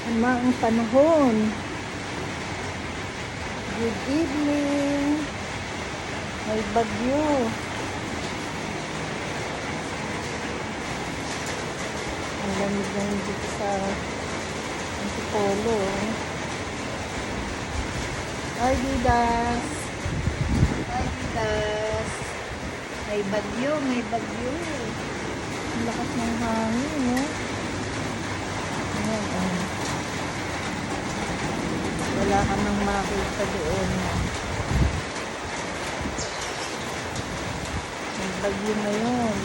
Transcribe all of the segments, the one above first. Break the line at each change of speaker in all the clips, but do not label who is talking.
Tama ang panahon. Good evening. May bagyo. Ang lamig lang dito sa Antipolo. Hi, Didas. Hi, Didas. May bagyo, may bagyo. Ang lakas ng hangin, no? Ayan, oh. Wala ka nang makita doon. May bagyo ngayon.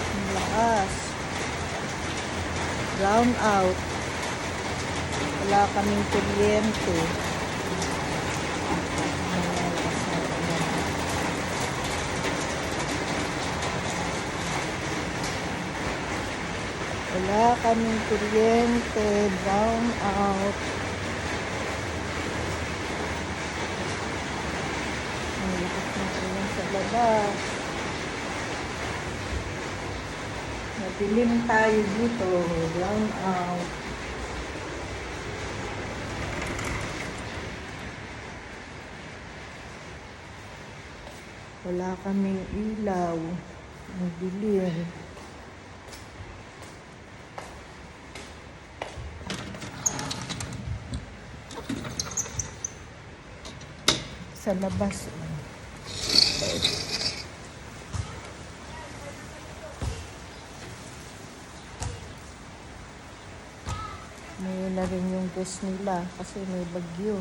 Ang lakas. Brown out. Wala kaming kuryente. Wala kaming kuryente. Brown out. Sa labas. Madilim tayo dito. Brown out. Wala kaming ilaw. Madilim. Sa labas. May na rin yung guest nila kasi may bagyo.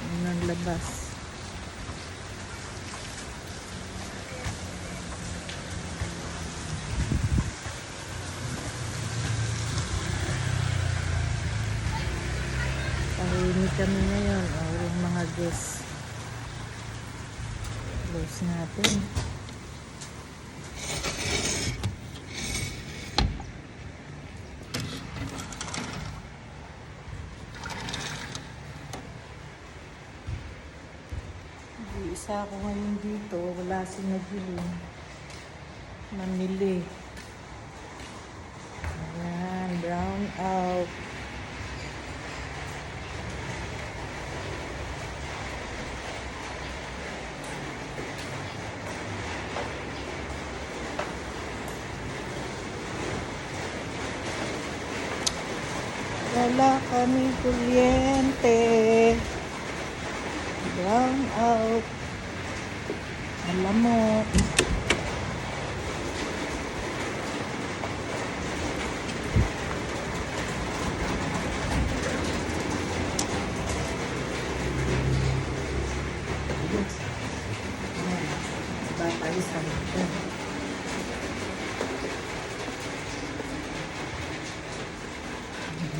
Yun ang labas. Tahimik kami ngayon. O, yung mga guest. Close natin. Isa ako ngayon dito, wala si Nagilin. Mamili. Ayan, brown out. Wala kaming kuryente. Brown out. Alam mo. Papalisan ito.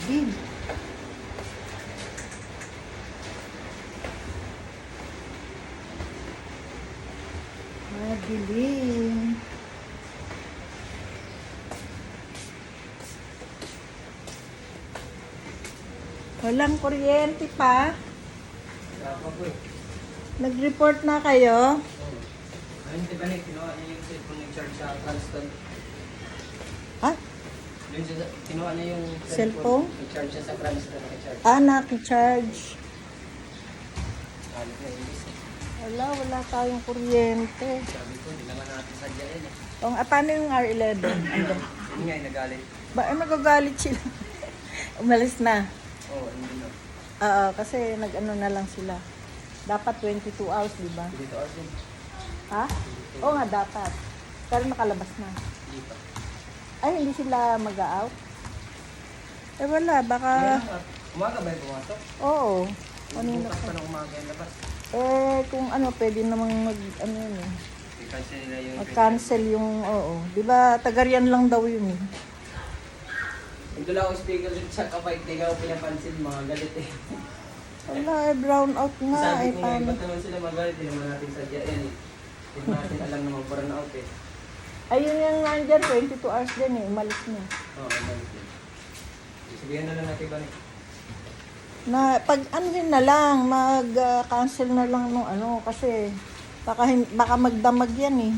Dilim. Madilim. Walang kuryente pa. Nag-report na kayo?
Ayun, di ba na kinuha niya yung cellphone ng charge sa Cranston?
Ha?
Yun, kinuha niya yung
Cellphone?
i-charge siya sa Cranston.
Ah, naki-charge.
Alit na yung list.
Wala tayong kuryente.
Sabi ko, hindi naman natin sadya yan eh.
Paano yung R11? Ando.
Yun nga, nagalit.
Nagagalit sila. Umalis na.
Oo, hindi na.
Oo, kasi nag-ano na lang sila. Dapat 22 hours, di ba?
Dito ako din.
Ha? Oo nga, dapat. Pero nakalabas na.
Dito.
Ay, hindi sila mag-out? Eh wala, baka...
Umaga ba yung pumasok?
Oo. Kanina
Bukas
pa.
pa ng umaga yung labas.
Eh, kung ano, pwede namang ano yun eh.
I-cancel nila yung...
Mag-cancel yung, oo. Di ba, Tagarian lang daw yun eh.
Ito lang ako speaker dito sa kapay. Hindi ka ako pinapansin, mga galit eh.
Wala eh, brown out nga
Sabi
eh.
ko nga,
Paano?
ba't naman sila magalit? Hindi naman natin sadya yan eh. Hindi naman natin alam na mag-burn out eh.
Ayun yung nandyan, 22 hours din eh. Umalis na.
Oo, galit eh. Sabihan na lang natin ba
Na, pag ano din na lang, mag-cancel na lang nung ano. Kasi baka magdamag yan eh.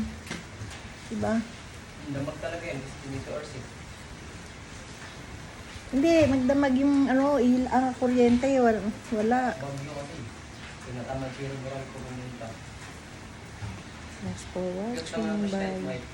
Diba?
Damag talaga yan. Dito or 6.
Hindi, magdamag yung kuryente. Wala.
Bagyo kasi. Pinatamag pero marami ko pumunta.
Thanks for
Cute lang
watching.
ang flashlight,
Bye.
Mike.